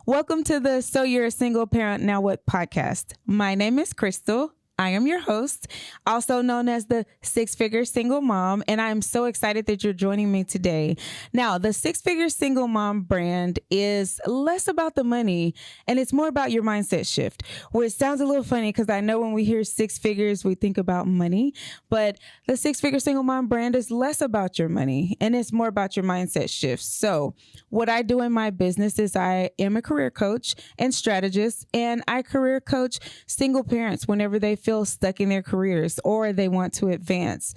Welcome to the So You're a Single Parent Now What podcast. My name is Crystal. I am your host, also known as the Six-Figure Single Mom, and I'm so excited that you're joining me today. Now, the Six-Figure Single Mom brand is less about the money, and it's more about your mindset shift, which sounds a little funny because I know when we hear six figures, we think about money, but the Six-Figure Single Mom brand is less about your money, and it's more about your mindset shift. So what I do in my business is I am a career coach and strategist, and I career coach single parents whenever they feel stuck in their careers or they want to advance.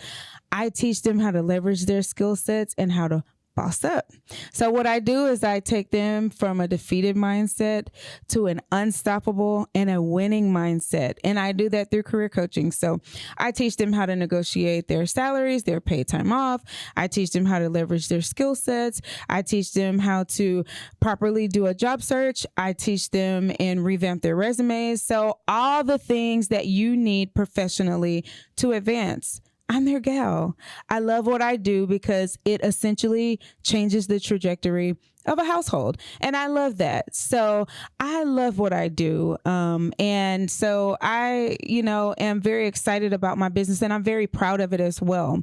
I teach them how to leverage their skill sets and how to boss up. So what I do is I take them from a defeated mindset to an unstoppable and a winning mindset. And I do that through career coaching. So I teach them how to negotiate their salaries, their paid time off. I teach them how to leverage their skill sets. I teach them how to properly do a job search. I teach them and revamp their resumes. So all the things that you need professionally to advance. I'm their gal. I love what I do because it essentially changes the trajectory of a household. And I love that. So I love what I do. And so I, am very excited about my business and I'm very proud of it as well.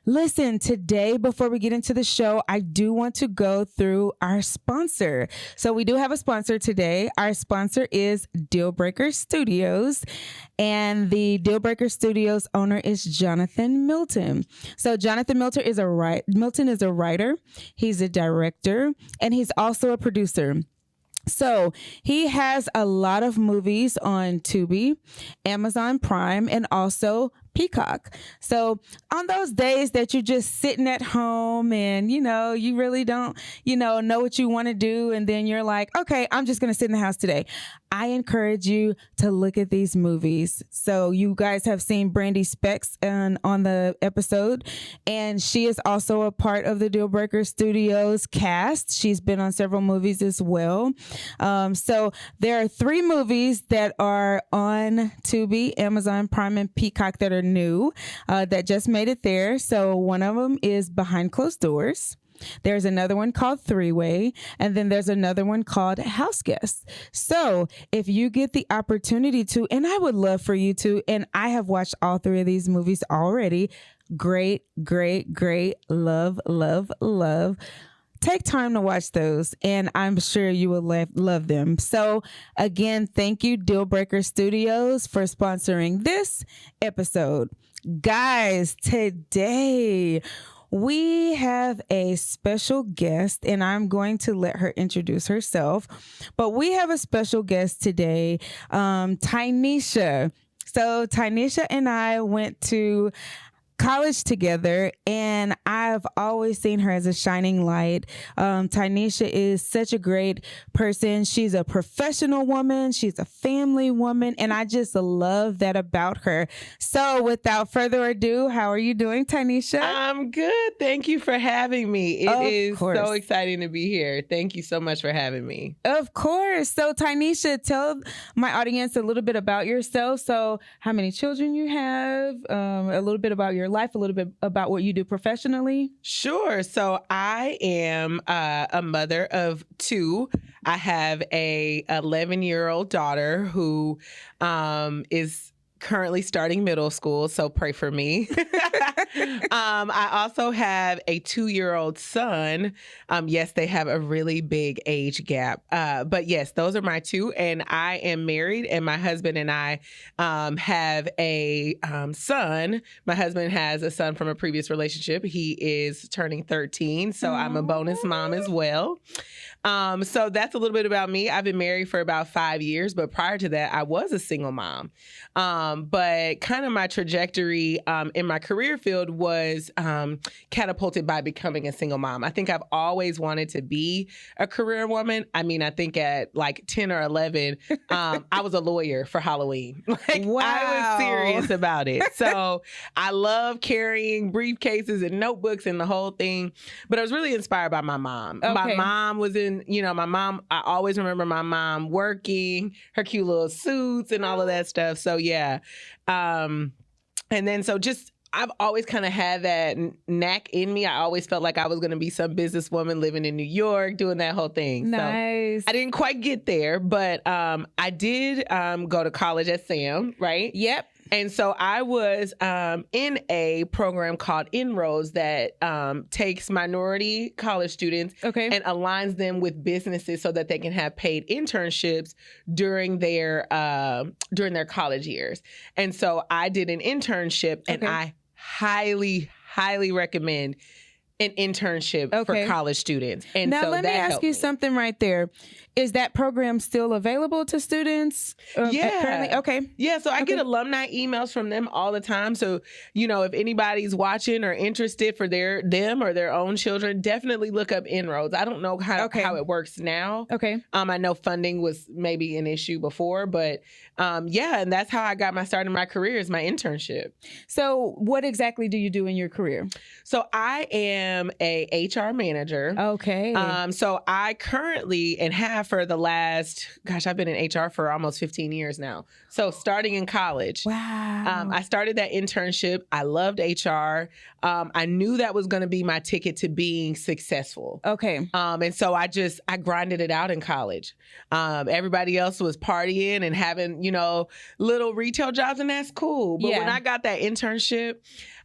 Listen, today, before we get into the show, I do want to go through our sponsor. So we do have a sponsor today. Our sponsor is Deal Breaker Studios, and the Deal Breaker Studios owner is Jonathan Milton. So Jonathan Milton is a writer, he's a director, and he's also a producer. So he has a lot of movies on Tubi, Amazon Prime, and also Peacock. So on those days that you're just sitting at home and, you really don't, know what you want to do. And then you're like, okay, I'm just going to sit in the house today. I encourage you to look at these movies. So you guys have seen Brandy Specs on the episode, and she is also a part of the Deal Breaker Studios cast. She's been on several movies as well. So there are 3 movies that are on Tubi, Amazon Prime, and Peacock that are new, that just made it there. So one of them is Behind Closed Doors. There's another one called Three-Way, and then there's another one called House Guests. So if you get the opportunity to, and I would love for you to, and I have watched all 3 of these movies already. Great, great, great. Love, love, love. Take time to watch those, and I'm sure you will love them. So again, thank you, Deal Breaker Studios, for sponsoring this episode. Guys, today we have a special guest, and I'm going to let her introduce herself. But we have a special guest today, Tynesha. So Tynesha and I went to college together, and I've always seen her as a shining light. Tynesha is such a great person. She's a professional woman. She's a family woman, and I just love that about her. So without further ado, how are you doing, Tynesha? I'm good. Thank you for having me. It is so exciting to be here. Thank you so much for having me. Of course. So Tynesha, tell my audience a little bit about yourself. So how many children you have, a little bit about your life, a little bit about what you do professionally. Sure. So I am a mother of 2. I have a 11-year-old daughter who is currently starting middle school, so pray for me. I also have a 2-year-old son. Yes, they have a really big age gap. But yes, those are my 2. And I am married, and my husband and I have a son. My husband has a son from a previous relationship. He is turning 13, so I'm a bonus mom as well. So that's a little bit about me. I've been married for about 5 years, but prior to that, I was a single mom. But kind of my trajectory in my career field was catapulted by becoming a single mom. I think I've always wanted to be a career woman. I mean, I think at like 10 or 11, I was a lawyer for Halloween. Wow. I was serious about it. So I love carrying briefcases and notebooks and the whole thing. But I was really inspired by my mom. Okay. My mom was I always remember my mom working, her cute little suits and all of that stuff. So yeah. And then so just I've always kind of had that knack in me. I always felt like I was going to be some businesswoman living in New York, doing that whole thing. Nice. So I didn't quite get there, but I did go to college at Sam, right? Yep. And so I was in a program called Inroads that takes minority college students and aligns them with businesses so that they can have paid internships during their college years. And so I did an internship, and I highly, highly recommend an internship for college students. And now so let me ask you something right there. Is that program still available to students? Yeah. Okay. Yeah. So I get alumni emails from them all the time. So, if anybody's watching or interested for them or their own children, definitely look up Inroads. I don't know how it works now. Okay. I know funding was maybe an issue before, but and that's how I got my start in my career, is my internship. So what exactly do you do in your career? So I am a HR manager. Okay. So I currently and have for the last, I've been in HR for almost 15 years now. So starting in college. Wow. I started that internship. I loved HR. I knew that was going to be my ticket to being successful. Okay. And so I grinded it out in college. Everybody else was partying and having, little retail jobs, and that's cool. But when I got that internship,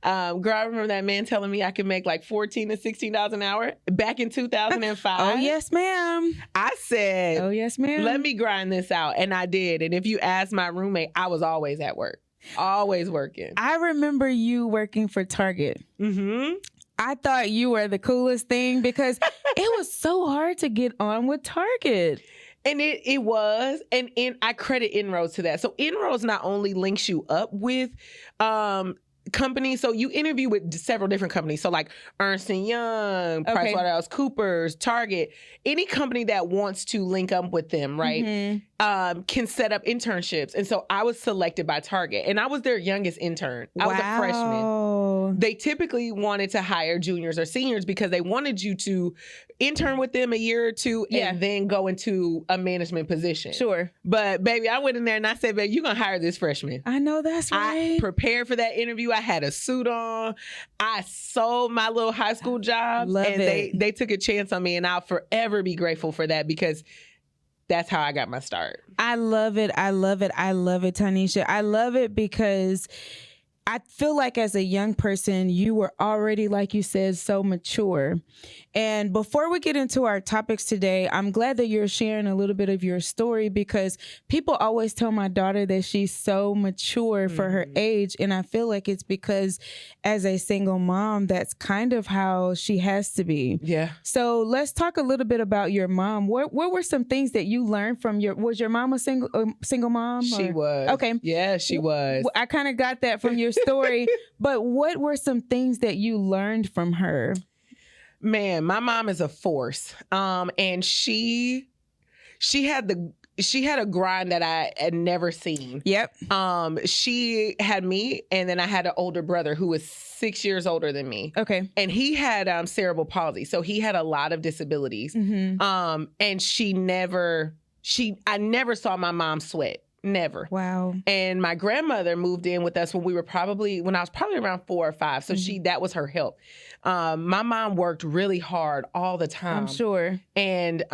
girl, I remember that man telling me I could make like $14 to $16 an hour back in 2005. Oh, yes, ma'am. I said, oh, yes, ma'am. Let me grind this out. And I did. And if you ask my roommate, I was always at work, always working. I remember you working for Target. Mm-hmm. I thought you were the coolest thing because it was so hard to get on with Target. And it was, and I credit Inroads to that. So Inroads not only links you up with companies, so you interview with several different companies. So like Ernst & Young, PricewaterhouseCoopers, Target, any company that wants to link up with them, right, can set up internships. And so I was selected by Target, and I was their youngest intern. I was a freshman. They typically wanted to hire juniors or seniors because they wanted you to intern with them a year or two and then go into a management position. Sure. But baby, I went in there and I said, baby, you're going to hire this freshman. I know that's right. I prepared for that interview. I had a suit on. I sold my little high school jobs. They took a chance on me, and I'll forever be grateful for that because that's how I got my start. I love it. I love it. I love it, Tynesha. I love it because I feel like as a young person, you were already, like you said, so mature. And before we get into our topics today, I'm glad that you're sharing a little bit of your story because people always tell my daughter that she's so mature for her age. And I feel like it's because as a single mom, that's kind of how she has to be. Yeah. So let's talk a little bit about your mom. What were some things that you learned from was your mom a single mom? She was. Okay. Yeah, she was. I kind of got that from your story, but what were some things that you learned from her? Man, my mom is a force. And she had a grind that I had never seen. Yep. She had me, and then I had an older brother who was 6 years older than me. Okay. And he had cerebral palsy. So he had a lot of disabilities. And I never saw my mom sweat. Never. Wow. And my grandmother moved in with us when I was probably around 4 or 5. So that was her help. My mom worked really hard all the time. I'm sure. And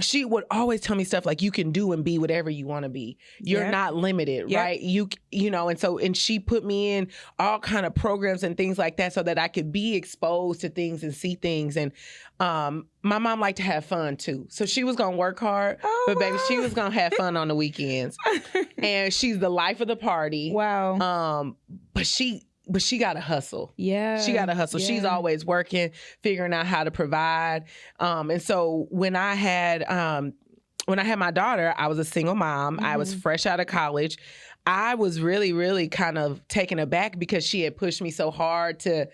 she would always tell me stuff like, you can do and be whatever you want to be. You're not limited, right? And she put me in all kind of programs and things like that so that I could be exposed to things and see things. And my mom liked to have fun too. So she was going to work hard, but baby, she was going to have fun on the weekends. And she's the life of the party. Wow. But she got to hustle. Yeah. She got to hustle. Yeah. She's always working, figuring out how to provide. And so when I had my daughter, I was a single mom. I was fresh out of college. I was really, really kind of taken aback because she had pushed me so hard to,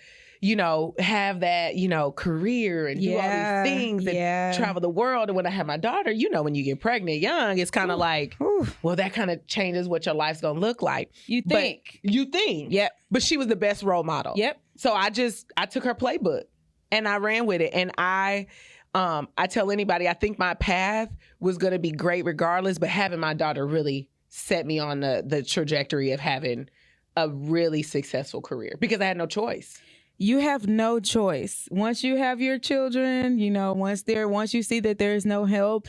have that, career and do all these things and travel the world. And when I had my daughter, when you get pregnant young, it's kind of like, well, that kind of changes what your life's going to look like. You think. Yep. But she was the best role model. Yep. So I took her playbook and I ran with it. And I tell anybody, I think my path was going to be great regardless, but having my daughter really set me on the trajectory of having a really successful career because I had no choice. You have no choice. Once you have your children, once you see that there is no help,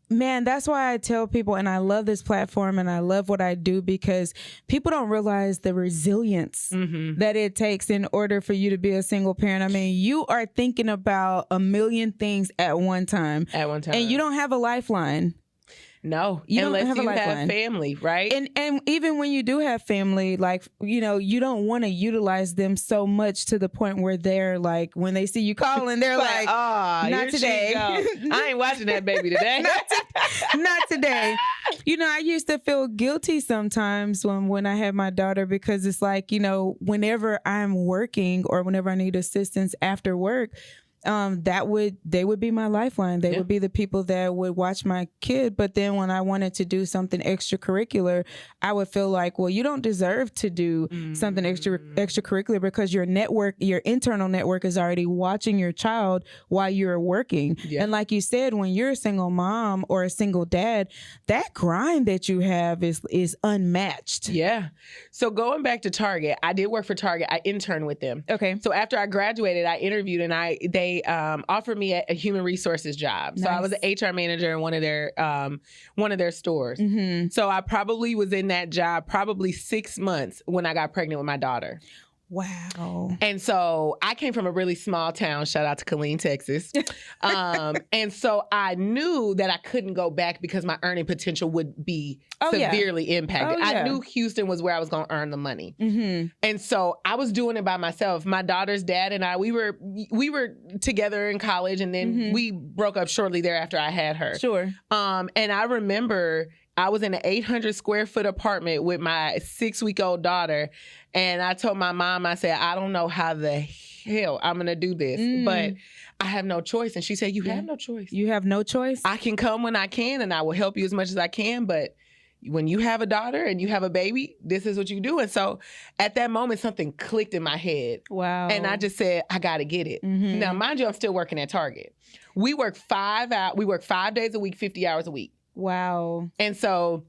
man, that's why I tell people, and I love this platform and I love what I do, because people don't realize the resilience that it takes in order for you to be a single parent. I mean, you are thinking about a million things at one time. And you don't have a lifeline. No, unless you have family, right? And even when you do have family, like, you don't want to utilize them so much to the point where they're like, when they see you calling, they're like, oh, not today. I ain't watching that baby today. Not today. I used to feel guilty sometimes when I had my daughter, because it's like, whenever I'm working or whenever I need assistance after work, they would be my lifeline. They would be the people that would watch my kid. But then when I wanted to do something extracurricular, I would feel like, well, you don't deserve to do something extracurricular because your internal network is already watching your child while you're working. And like you said, when you're a single mom or a single dad, that grind that you have is unmatched. Yeah. So going back to Target, I did work for Target. I interned with them. Okay. So after I graduated, I interviewed and they offered me a human resources job. So I was an HR manager in one of their stores. So I probably was in that job probably 6 months when I got pregnant with my daughter. Wow. And so I came from a really small town, shout out to Killeen, Texas. And so I knew that I couldn't go back because my earning potential would be severely impacted. I knew Houston was where I was going to earn the money. And so I was doing it by myself. My daughter's dad and I, we were together in college, and then we broke up shortly thereafter I had her. Sure. And I remember I was in an 800 square foot apartment with my 6-week-old daughter. And I told my mom, I said, I don't know how the hell I'm going to do this, but I have no choice. And she said, you have no choice. You have no choice? I can come when I can and I will help you as much as I can. But when you have a daughter and you have a baby, this is what you do. And so at that moment, something clicked in my head. Wow. And I just said, I got to get it. Now, mind you, I'm still working at Target. We work 5 days a week, 50 hours a week. Wow. And so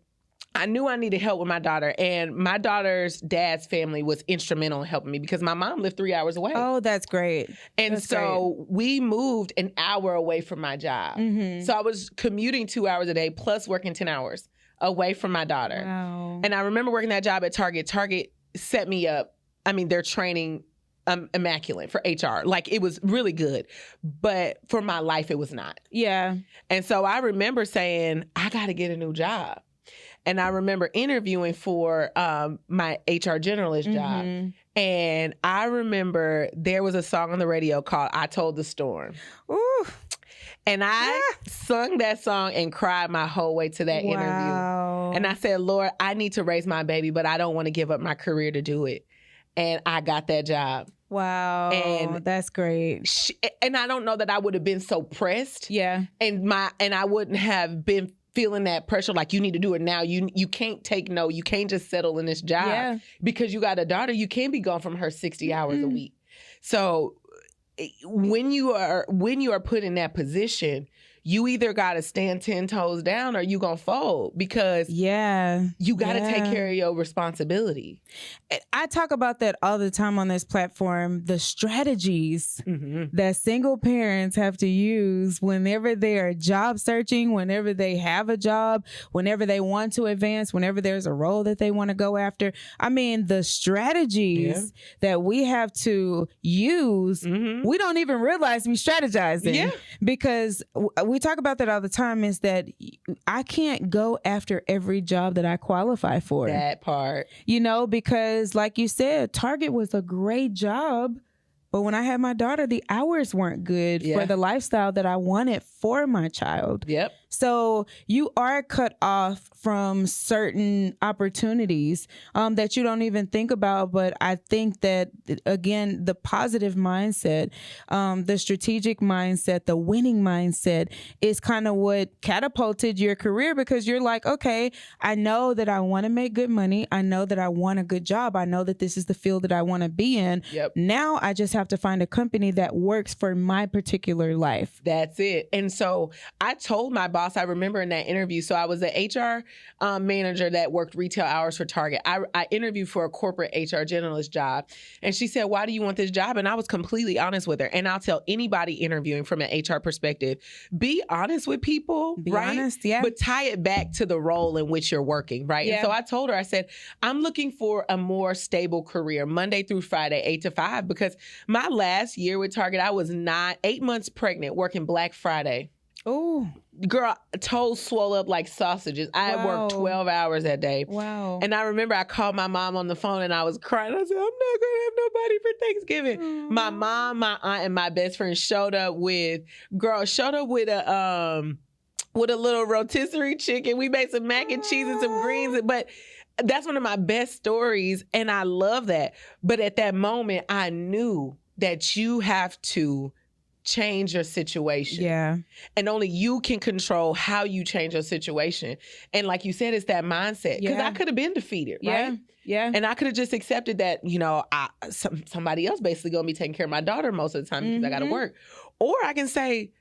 I knew I needed help with my daughter, and my daughter's dad's family was instrumental in helping me because my mom lived 3 hours away. Oh, that's great. And so we moved an hour away from my job. So I was commuting 2 hours a day plus working 10 hours away from my daughter. Wow. And I remember working that job at Target. Target set me up. I mean, their training immaculate for HR. Like, it was really good. But for my life, it was not. Yeah. And so I remember saying, I got to get a new job. And I remember interviewing for my HR generalist job. And I remember there was a song on the radio called I Told the Storm. Ooh. And I sung that song and cried my whole way to that interview. And I said, Lord, I need to raise my baby, but I don't want to give up my career to do it. And I got that job. Wow. And that's great. And I don't know that I would have been so pressed. Yeah. And I wouldn't have been feeling that pressure like you need to do it now. You can't take no. You can't just settle in this job because you got a daughter. You can't be gone from her 60 hours a week. So when you are put in that position, you either got to stand 10 toes down or you going to fold because you got to take care of your responsibility. I talk about that all the time on this platform, the strategies that single parents have to use whenever they are job searching, whenever they have a job, whenever they want to advance, whenever there's a role that they want to go after. I mean, the strategies that we have to use, we don't even realize we strategizing because we talk about that all the time, is that I can't go after every job that I qualify for. That part. Because like you said, Target was a great job. But when I had my daughter, the hours weren't good for the lifestyle that I wanted for my child. Yep. So you are cut off from certain opportunities that you don't even think about. But I think that, again, the positive mindset, the strategic mindset, the winning mindset is kind of what catapulted your career, because you're like, okay, I know that I want to make good money. I know that I want a good job. I know that this is the field that I want to be in. Yep. Now I just have have to find a company that works for my particular life. That's it. And so I told my boss, I remember in that interview, so I was an HR manager that worked retail hours for Target. I interviewed for a corporate HR generalist job. And she said, why do you want this job? And I was completely honest with her. And I'll tell anybody interviewing from an HR perspective, be honest with people, Be right? honest, yeah. But tie it back to the role in which you're working, right? Yeah. And so I told her, I said, I'm looking for a more stable career, Monday through Friday, 8 to 5, because my last year with Target, I was 8 months pregnant working Black Friday. Oh, Girl, toes swole up like sausages. I had worked 12 hours that day. wow. And I remember I called my mom on the phone and I was crying. I said, I'm not going to have nobody for Thanksgiving. Aww. My mom, my aunt, and my best friend showed up with a little rotisserie chicken. We made some mac and cheese and some greens. But that's one of my best stories. And I love that. But at that moment, I knew that you have to change your situation. Yeah. And only you can control how you change your situation. And like you said, it's that mindset. Because I could have been defeated, right? Yeah. And I could have just accepted that, somebody else basically going to be taking care of my daughter most of the time because I got to work. Or I can say,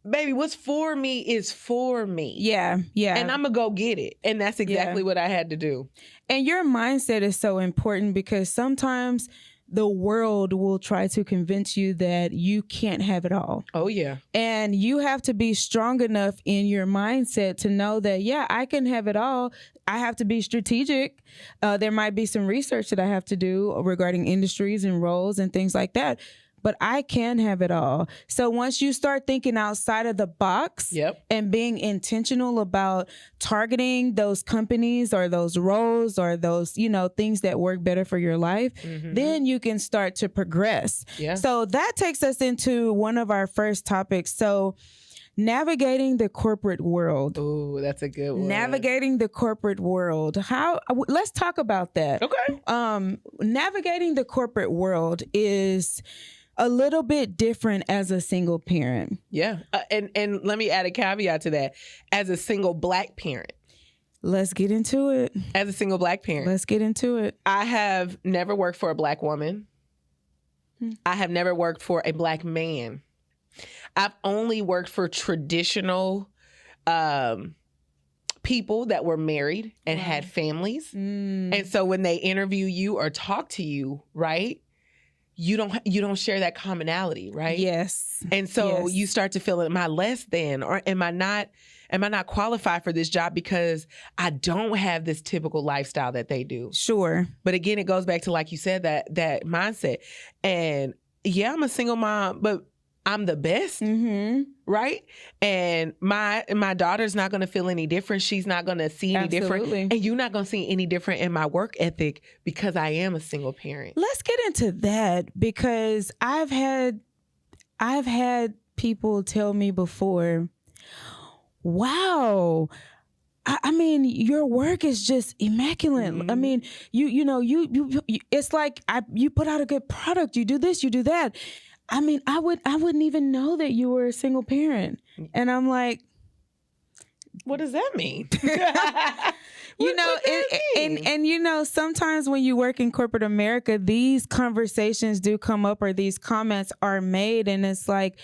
baby, what's for me is for me. Yeah. Yeah. And I'm going to go get it. And that's exactly what I had to do. And your mindset is so important because sometimes the world will try to convince you that you can't have it all. Oh, yeah. And you have to be strong enough in your mindset to know that, yeah, I can have it all. I have to be strategic. There might be some research that I have to do regarding industries and roles and things like that. But I can have it all. So once you start thinking outside of the box and being intentional about targeting those companies or those roles or those, things that work better for your life, then you can start to progress. Yeah. So that takes us into one of our first topics. So navigating the corporate world. Oh, that's a good one. Navigating the corporate world. Let's talk about that. Okay. Navigating the corporate world is a little bit different as a single parent. Yeah. And let me add a caveat to that. As a single Black parent. Let's get into it. As a single Black parent. Let's get into it. I have never worked for a Black woman. I have never worked for a Black man. I've only worked for traditional people that were married and had families. And so when they interview you or talk to you, right? You don't share that commonality, right? Yes. And so you start to feel, am I less than, or am I not qualified for this job because I don't have this typical lifestyle that they do? Sure. But again, it goes back to, like you said, that mindset. And yeah, I'm a single mom, but I'm the best, right? And my daughter's not going to feel any different. She's not going to see any different. And you're not going to see any different in my work ethic because I am a single parent. Let's get into that because I've had people tell me before, wow, I mean, your work is just immaculate. I mean, you it's like you put out a good product. You do this, you do that. I mean, I wouldn't even know that you were a single parent. And I'm like, what does that mean? Sometimes when you work in corporate America, these conversations do come up or these comments are made. And it's like,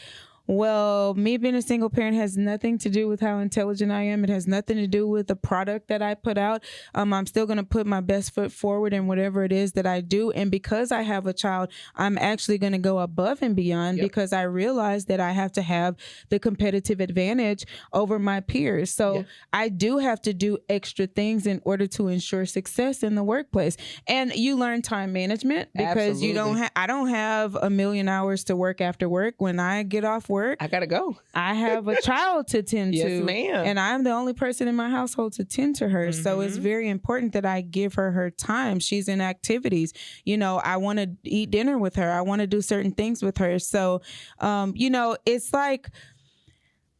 well, me being a single parent has nothing to do with how intelligent I am. It has nothing to do with the product that I put out. I'm still going to put my best foot forward in whatever it is that I do. And because I have a child, I'm actually going to go above and beyond because I realize that I have to have the competitive advantage over my peers. So I do have to do extra things in order to ensure success in the workplace. And you learn time management because I don't have a million hours to work after work. When I get off work, I gotta go. I have a child to tend to. Yes, ma'am. And I'm the only person in my household to tend to her. So it's very important that I give her time. She's in activities. I want to eat dinner with her. I want to do certain things with her. So, it's like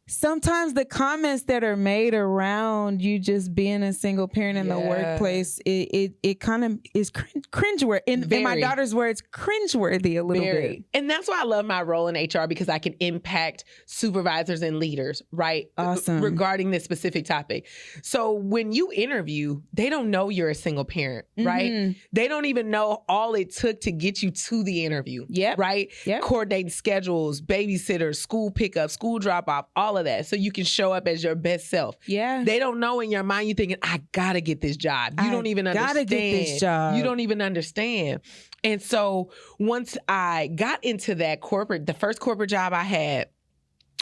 sometimes the comments that are made around you just being a single parent in the workplace, it kind of is cringeworthy. In my daughter's words, cringeworthy a little bit. And that's why I love my role in HR, because I can impact supervisors and leaders, right? Awesome. Regarding this specific topic. So when you interview, they don't know you're a single parent, right? They don't even know all it took to get you to the interview, right? Coordinating schedules, babysitters, school pickup, school drop off, all of that, so you can show up as your best self. They don't know in your mind, you thinking, I gotta get this job. You don't even understand. Gotta get this job. You don't even understand. And so once I got into that the first corporate job I had,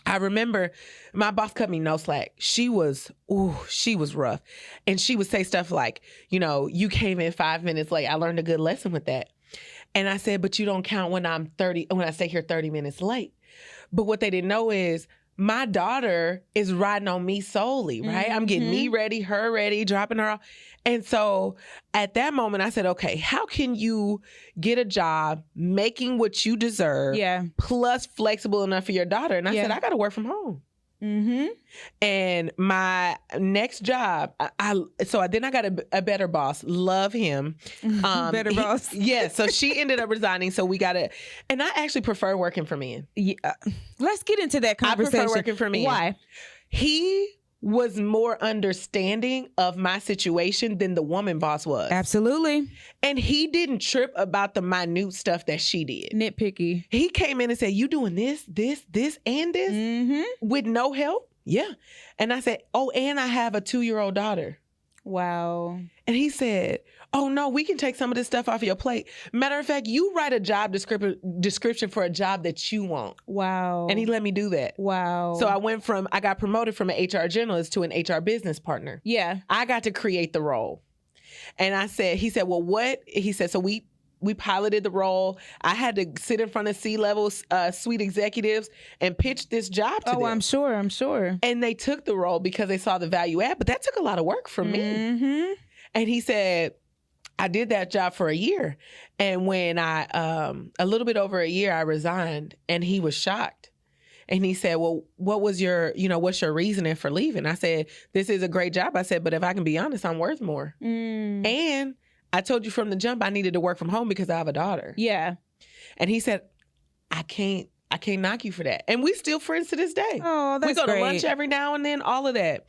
I remember my boss cut me no slack. She was rough. And she would say stuff like, you came in 5 minutes late. I learned a good lesson with that. And I said, but you don't count when I stay here 30 minutes late. But what they didn't know is my daughter is riding on me solely, right? I'm getting me ready, her ready, dropping her off. And so at that moment, I said, okay, how can you get a job making what you deserve, plus flexible enough for your daughter? And I said, I got to work from home. And my next job, then I got a better boss. Love him. Better boss. So she ended up resigning. So we got to, and I actually prefer working for men. Let's get into that conversation. I prefer working for men. Why? He was more understanding of my situation than the woman boss was. Absolutely. And he didn't trip about the minute stuff that she did. Nitpicky. He came in and said, you doing this, and this with no help? Yeah. And I said, oh, and I have a 2-year-old daughter. Wow. And he said, oh, no, we can take some of this stuff off of your plate. Matter of fact, you write a job description for a job that you want. Wow. And he let me do that. Wow. So I got promoted from an HR generalist to an HR business partner. Yeah. I got to create the role. And he said, well, what? He said, so we piloted the role. I had to sit in front of C-level suite executives and pitch this job to them. Oh, I'm sure. And they took the role because they saw the value add, but that took a lot of work from me. And he said, I did that job for a year. And when a little bit over a year, I resigned, and he was shocked. And he said, well, what's your reasoning for leaving? I said, this is a great job. I said, but if I can be honest, I'm worth more. And I told you from the jump I needed to work from home because I have a daughter. Yeah. And he said, I can't knock you for that. And we still friends to this day. Oh, that's great. We go to lunch every now and then, all of that.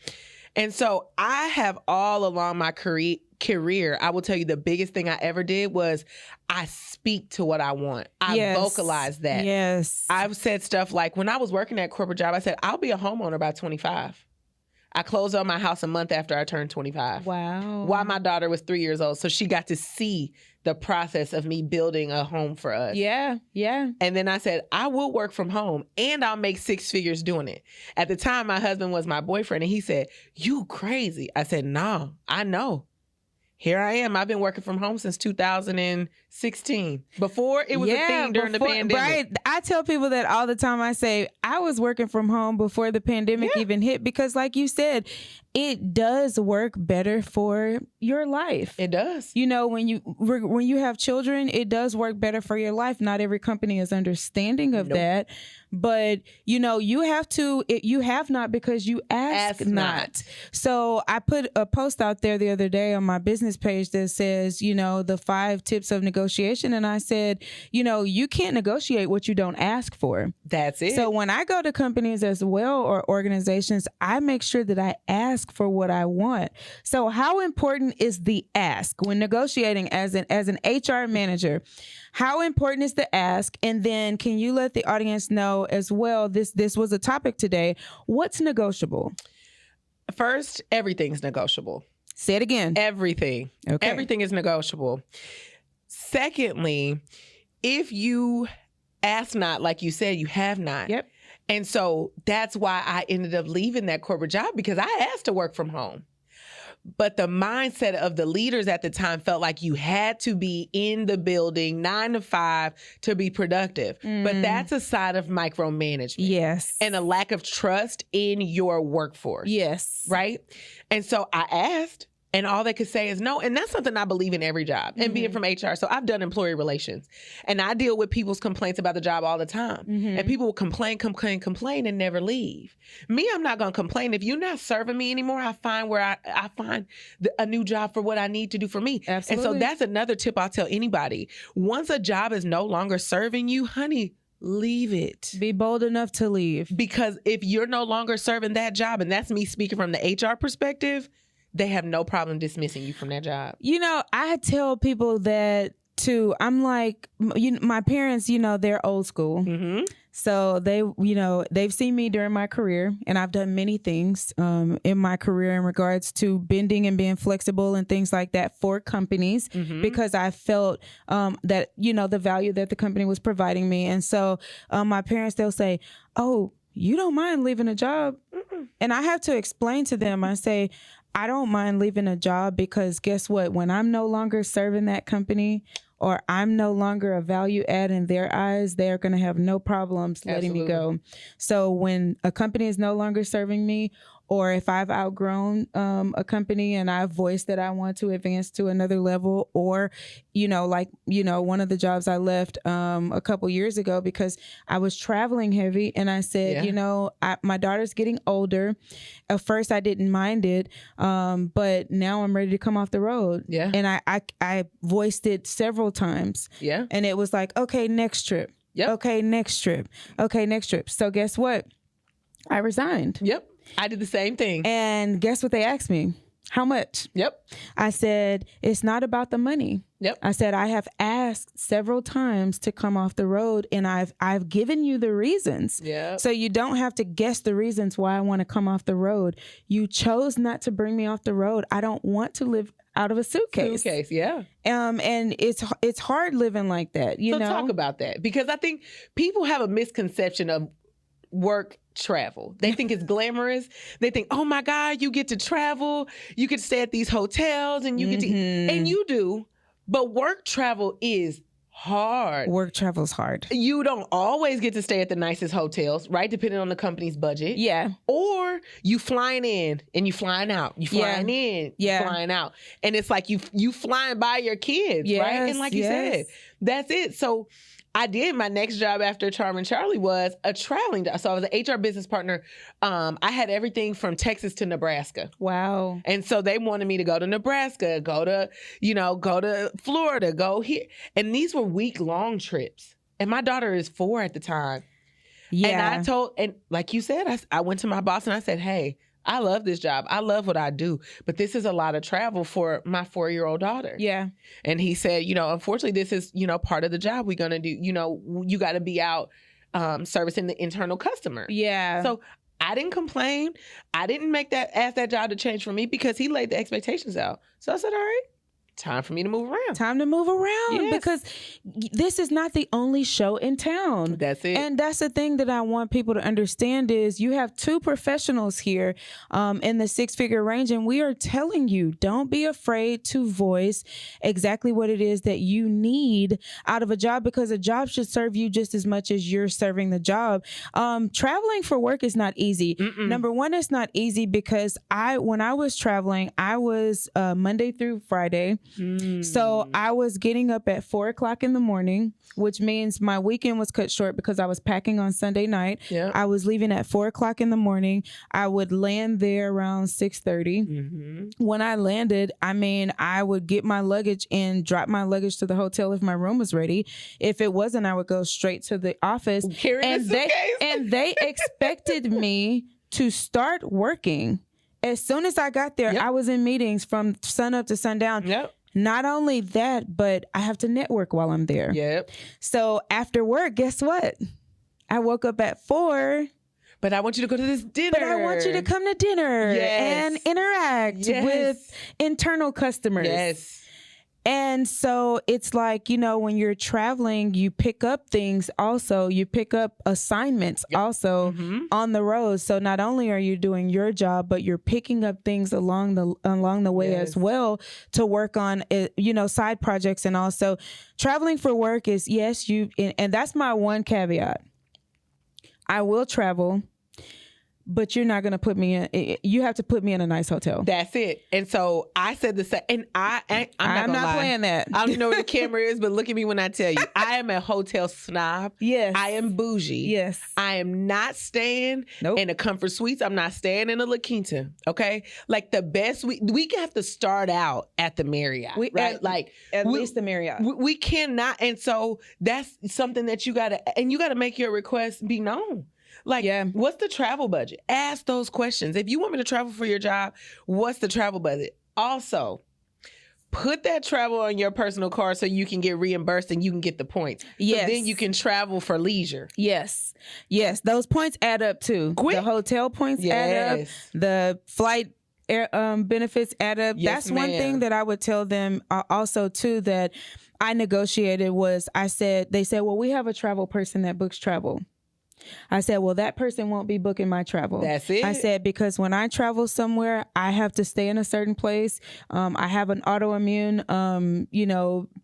And so I have all along my career, I will tell you the biggest thing I ever did was I speak to what I want. I vocalize that. Yes. I've said stuff like, when I was working at corporate job, I said, I'll be a homeowner by 25. I closed on my house a month after I turned 25. Wow. While my daughter was 3 years old. So she got to see the process of me building a home for us. Yeah. And then I said, I will work from home and I'll make 6 figures doing it. At the time, my husband was my boyfriend, and he said, you crazy. I said, no, I know. Here I am. I've been working from home since 2016. Before it was a thing during the pandemic. Right. I tell people that all the time. I say, I was working from home before the pandemic even hit, because like you said, it does work better for your life. It does. When you have children, it does work better for your life. Not every company is understanding of that. But, you have not because you ask not. So I put a post out there the other day on my business page that says, the 5 tips of negotiation. And I said, you can't negotiate what you don't ask for. That's it. So when I go to companies as well, or organizations, I make sure that I ask for what I want. So how important is the ask when negotiating as an HR manager? How important is the ask? And then can you let the audience know as well, this was a topic today, what's negotiable? First, everything's negotiable. Say it again. Everything. Okay. Everything is negotiable. Secondly, if you ask not, like you said, you have not. Yep. And so that's why I ended up leaving that corporate job, because I asked to work from home. But the mindset of the leaders at the time felt like you had to be in the building 9 to 5 to be productive. But that's a side of micromanagement. Yes. And a lack of trust in your workforce. Yes. Right? And so I asked, And all they could say is no. And that's something I believe in every job. And being from HR. So I've done employee relations. And I deal with people's complaints about the job all the time. And people will complain and never leave. Me, I'm not going to complain. If you're not serving me anymore, I find where I find a new job for what I need to do for me. Absolutely. And so that's another tip I'll tell anybody. Once a job is no longer serving you, honey, leave it. Be bold enough to leave. Because if you're no longer serving that job, and that's me speaking from the HR perspective, they have no problem dismissing you from that job. You know, I tell people that too. I'm like, my parents, they're old school. So they've seen me during my career, and I've done many things in my career in regards to bending and being flexible and things like that for companies because I felt that, the value that the company was providing me. And so my parents, they'll say, oh, you don't mind leaving a job? And I have to explain to them, I say, I don't mind leaving a job because guess what? When I'm no longer serving that company or I'm no longer a value add in their eyes, they're going to have no problems letting me go. So when a company is no longer serving me, or if I've outgrown a company and I've voiced that I want to advance to another level, or, one of the jobs I left a couple years ago because I was traveling heavy and I said, my daughter's getting older. At first I didn't mind it, but now I'm ready to come off the road. Yeah. And I voiced it several times. Yeah. And it was like, okay, next trip. Yep. Okay, next trip. Okay, next trip. So guess what? I resigned. Yep. I did the same thing. And guess what they asked me? How much? Yep. I said, it's not about the money. Yep. I said, I have asked several times to come off the road and I've given you the reasons. Yeah. So you don't have to guess the reasons why I want to come off the road. You chose not to bring me off the road. I don't want to live out of a suitcase. Yeah. And it's hard living like that, So talk about that, because I think people have a misconception of work travel. They think it's glamorous. They think, oh my God, you get to travel, you get to stay at these hotels, and you get to eat. And you do, but work travel is hard. Work travel's hard. You don't always get to stay at the nicest hotels, right? Depending on the company's budget. Yeah. Or you flying in and you flying out. You flying in, you flying out. And it's like you flying by your kids, right? And like you said, that's it. So I did. My next job after Charmin Charlie was a traveling job. So I was an HR business partner. I had everything from Texas to Nebraska. Wow. And so they wanted me to go to Nebraska, go to Florida, go here. And these were week-long trips. And my daughter is 4 at the time. Yeah. And like you said, I went to my boss and I said, hey, I love this job. I love what I do, but this is a lot of travel for my 4-year-old daughter. Yeah. And he said, unfortunately, this is, part of the job we're going to do. You got to be out servicing the internal customer. Yeah. So I didn't complain. I didn't ask that job to change for me because he laid the expectations out. So I said, all right. Time for me to move around. Time to move around because this is not the only show in town. That's it. And that's the thing that I want people to understand is you have 2 professionals here in the 6-figure range, and we are telling you, don't be afraid to voice exactly what it is that you need out of a job, because a job should serve you just as much as you're serving the job. Traveling for work is not easy. Number one, it's not easy because when I was traveling, I was Monday through Friday. So I was getting up at 4:00 in the morning, which means my weekend was cut short because I was packing on Sunday night. Yeah. I was leaving at 4:00 in the morning. I would land there around 6:30. When I landed, I would get my luggage and drop my luggage to the hotel if my room was ready. If it wasn't, I would go straight to the office. And they expected me to start working. As soon as I got there, I was in meetings from sun up to sundown. Yep. Not only that, but I have to network while I'm there. Yep. So after work, guess what? I woke up at 4. But I want you to go to this dinner. But I want you to come to dinner and interact with internal customers. Yes. And so it's like, when you're traveling, you pick up things also. You pick up assignments also on the road. So not only are you doing your job, but you're picking up things along the way as well to work on, side projects. And also traveling for work is, and that's my one caveat. I will travel, but you're not going to put me in, you have to put me in a nice hotel. That's it. And so I said the same, and I'm not playing that. I don't even know where the camera is, but look at me when I tell you, I am a hotel snob. Yes. I am bougie. Yes. I am not staying in a comfort suites. I'm not staying in a La Quinta. Okay. Like the best, we have to start out at the Marriott, right? At least the Marriott. We cannot. And so that's something that you got to make your request be known. Like, what's the travel budget? Ask those questions. If you want me to travel for your job, what's the travel budget? Also, put that travel on your personal card so you can get reimbursed and you can get the points. Yes. So then you can travel for leisure. Yes. Yes. Those points add up too. Quick. The hotel points add up. The flight benefits add up. Yes, That's one thing that I would tell them also too, that I negotiated was they said, well, we have a travel person that books travel. I said, well, that person won't be booking my travel. That's it. I said, because when I travel somewhere, I have to stay in a certain place. I have an autoimmune,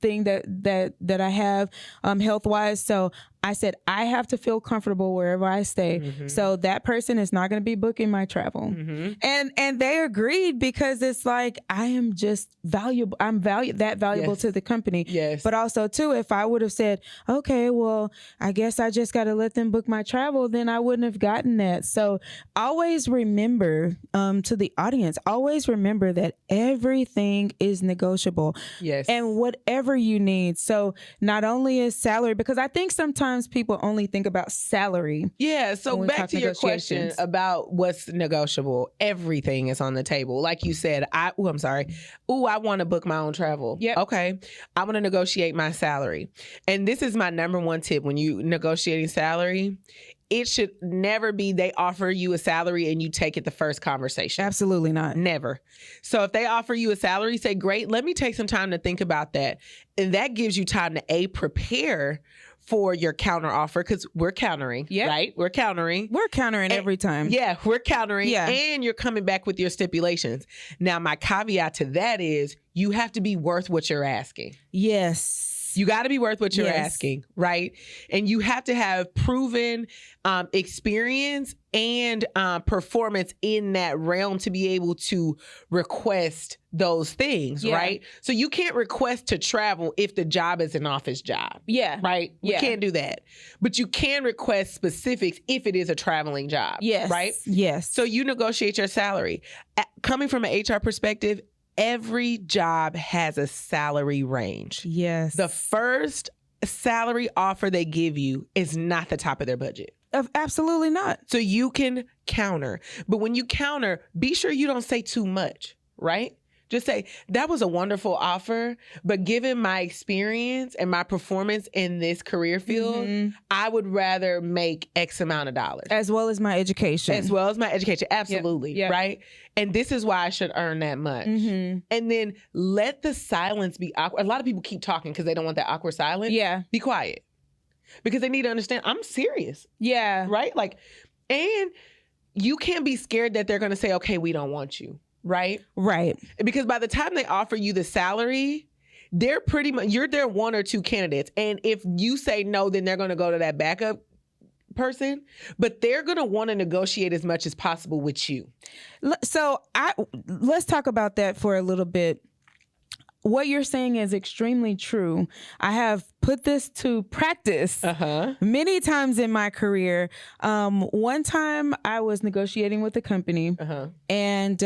thing that I have health-wise. So I said, I have to feel comfortable wherever I stay. Mm-hmm. So that person is not going to be booking my travel. Mm-hmm. And they agreed, because it's like, I am just valuable. I'm valuable to the company. Yes. But also too, if I would have said, okay, well, I guess I just got to let them book my travel, then I wouldn't have gotten that. So always remember, to the audience, always remember that everything is negotiable. Yes. And whatever you need. So not only is salary, because I think sometimes people only think about salary. Yeah. So back to your question about what's negotiable. Everything is on the table. Like you said, I want to book my own travel. Yeah. Okay. I want to negotiate my salary. And this is my number one tip when you negotiating salary. It should never be they offer you a salary and you take it the first conversation. Absolutely not. Never. So if they offer you a salary, say, great, let me take some time to think about that. And that gives you time to prepare for your counter offer, because we're countering, right? We're countering. We're countering every time. Yeah, we're countering. Yeah. And you're coming back with your stipulations. Now, my caveat to that is you have to be worth what you're asking. Yes. You got to be worth what you're asking, right? And you have to have proven experience and performance in that realm to be able to request those things, right? So you can't request to travel if the job is an office job. Yeah. Right? You can't do that. But you can request specifics if it is a traveling job. Yes. Right? Yes. So you negotiate your salary. Coming from an HR perspective, every job has a salary range. Yes. The first salary offer they give you is not the top of their budget. Absolutely not. So you can counter. But when you counter, be sure you don't say too much, right? Just say, that was a wonderful offer, but given my experience and my performance in this career field, I would rather make X amount of dollars. As well as my education. Absolutely, right? And this is why I should earn that much. Mm-hmm. And then let the silence be awkward. A lot of people keep talking because they don't want that awkward silence. Yeah. Be quiet. Because they need to understand, I'm serious. Yeah. Right? And you can't be scared that they're going to say, okay, we don't want you. Right? Right. Because by the time they offer you the salary, they're pretty much, you're their one or two candidates. And if you say no, then they're going to go to that backup person, but they're going to want to negotiate as much as possible with you. So let's talk about that for a little bit. What you're saying is extremely true. I have put this to practice many times in my career. One time I was negotiating with a company and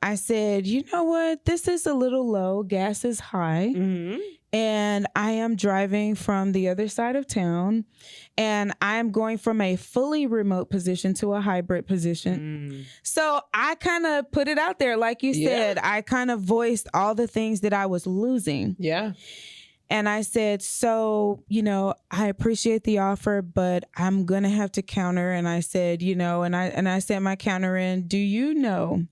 I said, you know what? This is a little low. Gas is high. Mm-hmm. And I am driving from the other side of town and I'm going from a fully remote position to a hybrid position. So I kind of put it out there. Like you said, I kind of voiced all the things that I was losing. Yeah. And I said, so, I appreciate the offer, but I'm going to have to counter. And I said, and I sent my counter in. Do you know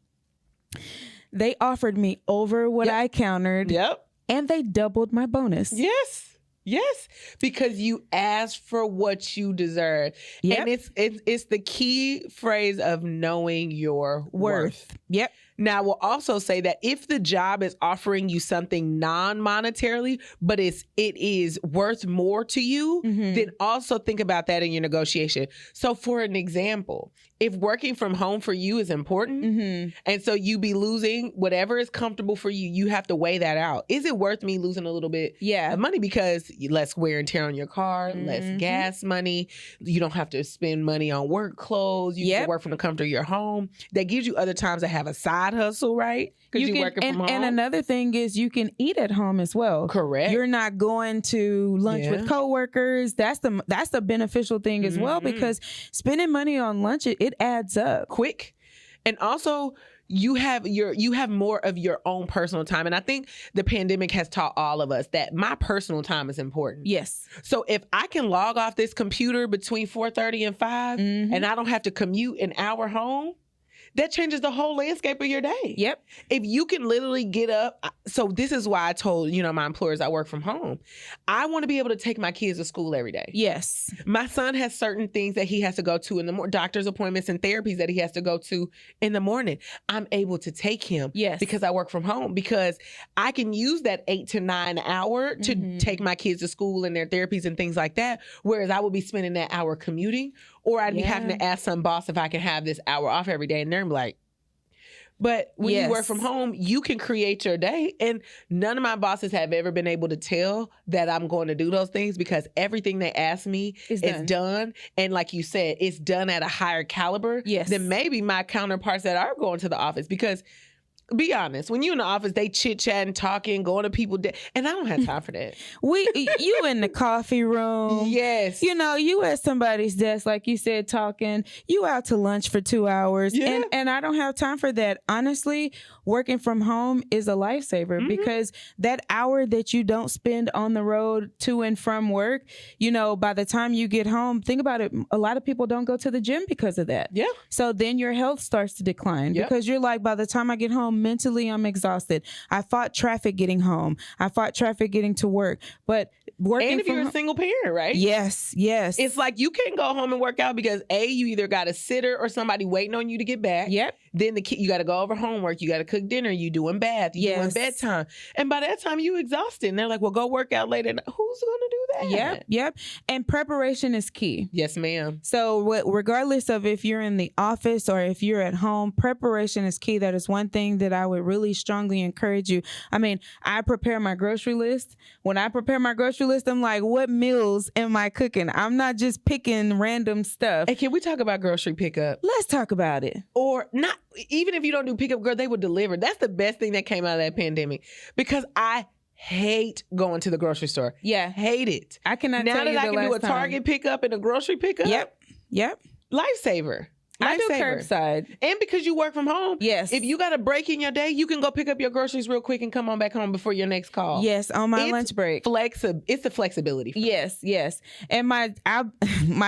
they offered me over what I countered? Yep. And they doubled my bonus. Yes, because you asked for what you deserve. Yep. And it's the key phrase of knowing your worth. Yep. Now, I will also say that if the job is offering you something non-monetarily, but it is worth more to you, then also think about that in your negotiation. So for an example, if working from home for you is important, and so you be losing whatever is comfortable for you, you have to weigh that out. Is it worth me losing a little bit of money because less wear and tear on your car, less gas money, you don't have to spend money on work clothes, you can work from the comfort of your home. That gives you other times to have a side hustle, right? Because you're working from home. And another thing is you can eat at home as well. Correct. You're not going to lunch with coworkers. That's the beneficial thing as well, because spending money on lunch, it adds up quick. And also you have more of your own personal time. And I think the pandemic has taught all of us that my personal time is important. Yes. So if I can log off this computer between 4:30 and 5 and I don't have to commute an hour home, that changes the whole landscape of your day. Yep. If you can literally get up. So this is why I told, my employers I work from home. I want to be able to take my kids to school every day. Yes. My son has certain things that he has to go to in the morning, doctor's appointments and therapies that he has to go to in the morning. I'm able to take him because I work from home, because I can use that 8 to 9 hour to take my kids to school and their therapies and things like that. Whereas I would be spending that hour commuting, or I'd be having to ask some boss if I can have this hour off every day. And they're like, but when you work from home, you can create your day. And none of my bosses have ever been able to tell that I'm going to do those things, because everything they ask me is done. And like you said, it's done at a higher caliber than maybe my counterparts that are going to the office. Because be honest, when you in the office, they chit-chatting, talking, going to people, and I don't have time for that. You in the coffee room. Yes. You at somebody's desk, like you said, talking. You out to lunch for 2 hours. Yeah. And I don't have time for that. Honestly, working from home is a lifesaver, because that hour that you don't spend on the road to and from work, by the time you get home, think about it, a lot of people don't go to the gym because of that. Yeah. So then your health starts to decline because you're like, by the time I get home, mentally I'm exhausted. I fought traffic getting home. I fought traffic getting to work. But working and if you're a single parent, right? Yes. It's like you can't go home and work out because you either got a sitter or somebody waiting on you to get back. Yep. Then you got to go over homework. You got to cook dinner. You doing bath. You doing bedtime. And by that time you exhausted. And they're like, well, go work out later. Who's going to do that? Yep. And preparation is key. Yes, ma'am. So regardless of if you're in the office or if you're at home, preparation is key. That is one thing that I would really strongly encourage you. I mean, I prepare my grocery list. When I prepare my grocery list, I'm like, what meals am I cooking? I'm not just picking random stuff. Hey, can we talk about grocery pickup? Let's talk about it. Or not, even if you don't do pickup, girl, they would deliver. That's the best thing that came out of that pandemic, because I hate going to the grocery store. Yeah. Hate it. I cannot now tell that you I the can do a last time. Target pickup and a grocery pickup. Yep. Lifesaver. I do curbside. And because you work from home, yes. If you got a break in your day, you can go pick up your groceries real quick and come on back home before your next call. Yes, on my lunch break. It's the flexibility. Yes. And my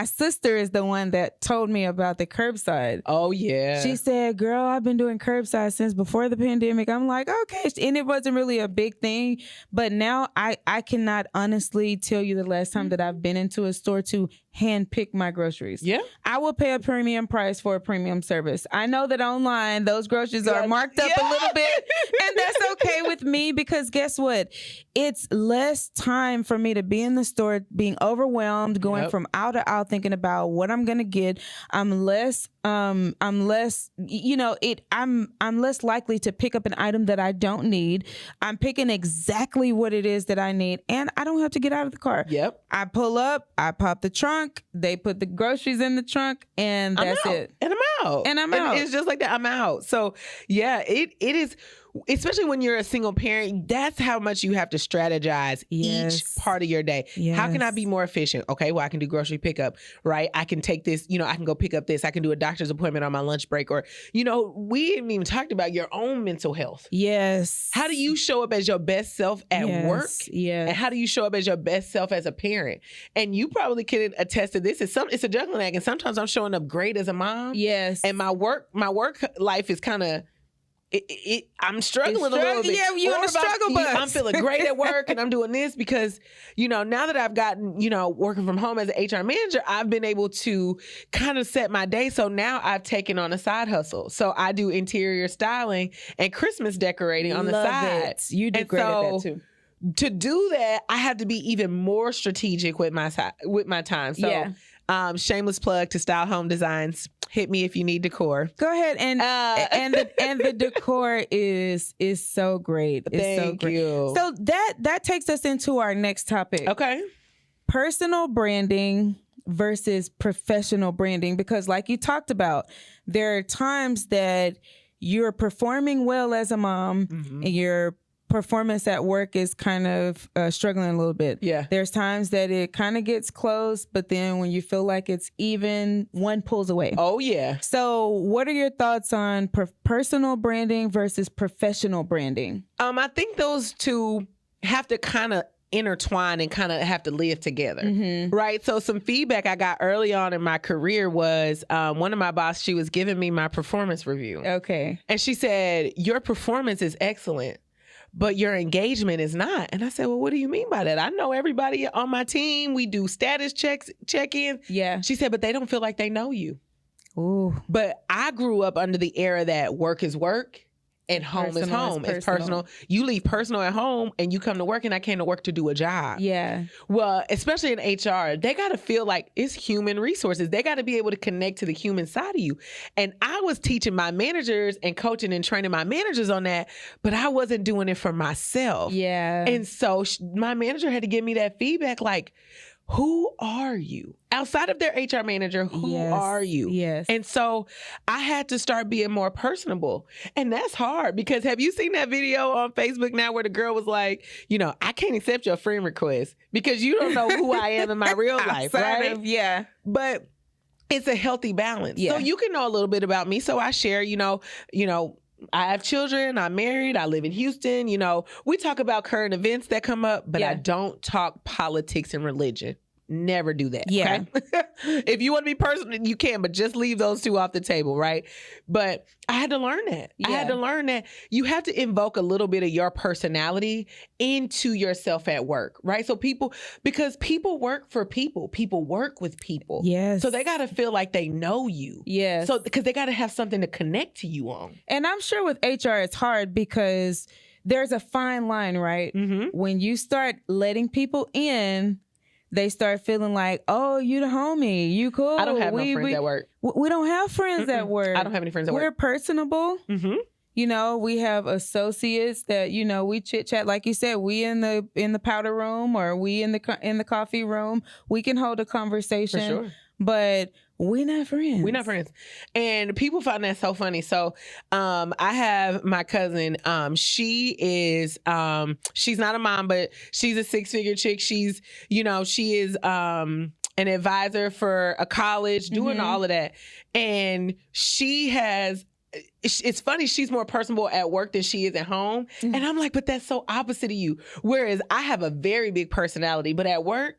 sister is the one that told me about the curbside. Oh, yeah. She said, girl, I've been doing curbside since before the pandemic. I'm like, okay. And it wasn't really a big thing. But now I cannot honestly tell you the last time that I've been into a store to hand pick my groceries. Yeah. I will pay a premium price for a premium service. I know that online those groceries are marked up a little bit, and that's okay with me, because guess what? It's less time for me to be in the store being overwhelmed, going from aisle to aisle thinking about what I'm going to get. I'm less less likely to pick up an item that I don't need. I'm picking exactly what it is that I need, and I don't have to get out of the car. Yep. I pull up, I pop the trunk, they put the groceries in the trunk, and that's it. And I'm out. It's just like that. I'm out. So yeah, it is, especially when you're a single parent, that's how much you have to strategize each part of your day. Yes. How can I be more efficient? Okay, well, I can do grocery pickup, right? I can take this, I can go pick up this. I can do a doctor's appointment on my lunch break. Or, we haven't even talked about your own mental health. Yes. How do you show up as your best self at work? Yeah. And how do you show up as your best self as a parent? And you probably can attest to this. It's a juggling act. And sometimes I'm showing up great as a mom. Yes. And my work life is kind of I'm struggling a little bit. Yeah, you on the struggle bus. I'm feeling great at work and I'm doing this because, now that I've gotten, working from home as an HR manager, I've been able to kind of set my day. So now I've taken on a side hustle. So I do interior styling and Christmas decorating on the side. You do great at that too. To do that, I have to be even more strategic with my time. So, shameless plug to Style Home Designs. Hit me if you need decor. Go ahead and the decor is so great. It's Thank you. So that takes us into our next topic. Okay. Personal branding versus professional branding, because like you talked about, there are times that you're performing well as a mom and your performance at work is kind of struggling a little bit. Yeah. There's times that it kind of gets close, but then when you feel like it's even, one pulls away. Oh, yeah. So what are your thoughts on personal branding versus professional branding? I think those two have to kind of intertwine and kind of have to live together, right? So some feedback I got early on in my career was one of my boss, she was giving me my performance review. Okay. And she said, your performance is excellent, but your engagement is not. And I said, well, what do you mean by that? I know everybody on my team. We do status check-ins. Yeah. She said, but they don't feel like they know you. Ooh. But I grew up under the era that work is work and home is home. It's personal. You leave personal at home and you come to work, and I came to work to do a job. Yeah. Well, especially in HR, they got to feel like it's human resources. They got to be able to connect to the human side of you. And I was teaching my managers and coaching and training my managers on that, but I wasn't doing it for myself. Yeah. And so my manager had to give me that feedback, like, who are you? Outside of their HR manager, who are you? Yes. And so I had to start being more personable. And that's hard, because have you seen that video on Facebook now where the girl was like, I can't accept your friend request because you don't know who I am in my real life, right? Yeah. But it's a healthy balance. Yeah. So you can know a little bit about me. So I share, I have children, I'm married, I live in Houston. We talk about current events that come up, but I don't talk politics and religion. Never do that. Yeah. Okay? If you want to be personal, you can, but just leave those two off the table, right? But I had to learn that. Yeah. I had to learn that you have to invoke a little bit of your personality into yourself at work, right? So because people work for people work with people. Yes. So they got to feel like they know you. Yes. So because they got to have something to connect to you on. And I'm sure with HR, it's hard because there's a fine line, right? When you start letting people in, they start feeling like, oh, you the homie, you cool. I don't have no friends at work. We don't have friends at work. I don't have any friends at work. We're personable. We have associates that, we chit chat. Like you said, we in the powder room or we in the coffee room. We can hold a conversation. For sure. But we're not friends. We're not friends. And people find that so funny. So I have my cousin. She is, she's not a mom, but she's a 6-figure chick. She's, she is an advisor for a college, doing all of that. And she has, it's funny, she's more personable at work than she is at home. And I'm like, but that's so opposite of you. Whereas I have a very big personality, but at work,